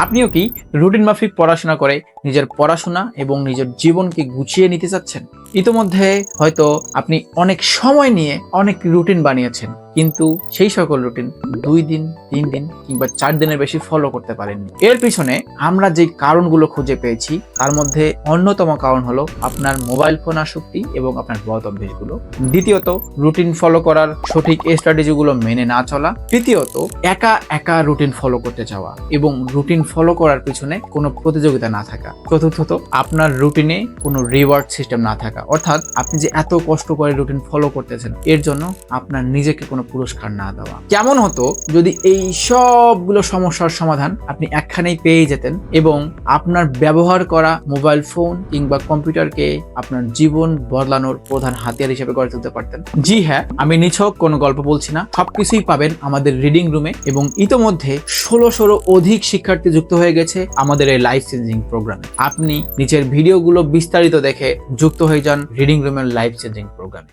আপনিও কি রুটিন মাফিক পড়াশোনা করে নিজের পড়াশোনা এবং নিজের জীবনকে গুছিয়ে নিতে চাচ্ছেন? ইতোমধ্যে হয়তো আপনি অনেক সময় নিয়ে অনেক রুটিন বানিয়েছেন, কিন্তু সেই সকল রুটিন 2 দিন, 3 দিন কিংবা 4 দিনের বেশি ফলো করতে পারেননি। এর পিছনে আমরা যে কারণগুলো খুঁজে পেয়েছি তার মধ্যে অন্যতম কারণ হলো আপনার মোবাইল ফোন আসক্তি এবং আপনার বদ অভ্যাসগুলো। দ্বিতীয়ত, রুটিন ফলো করার সঠিক স্ট্র্যাটেজিগুলো মেনে না চলা। তৃতীয়ত, একা একা রুটিন ফলো করতে যাওয়া এবং রুটিন ফলো করার পিছনে কোনো প্রতিযোগিতা না থাকা। চতুর্থত, আপনার রুটিনে কোনো রিওয়ার্ড সিস্টেম না থাকা, অর্থাৎ আপনি যে এত কষ্ট করে রুটিন ফলো করতেছেন এর জন্য আপনার নিজেকে কোনো পুরস্কার না দেওয়া। কেমন হতো যদি এই সবগুলো সমস্যার সমাধান আপনি একখানেই পেয়ে যেতেন এবং আপনার ব্যবহার করা মোবাইল ফোন কিংবা কম্পিউটারকে আপনার জীবন বদলানোর প্রধান হাতিয়ার হিসেবে গড়ে তুলতে পারতেন? জি হ্যাঁ, আমি নিছক কোনো গল্প বলছি না, সবকিছুই পাবেন আমাদের রিডিং রুমে। এবং ইতোমধ্যে 1600 অধিক শিক্ষার্থী যুক্ত হয়ে গেছে আমাদের এই লাইফ চেঞ্জিং প্রোগ্রামে। আপনি নিচের ভিডিওগুলো বিস্তারিত দেখে যুক্ত হয়ে যান রিডিং রুমের লাইফ চেঞ্জিং প্রোগ্রামে।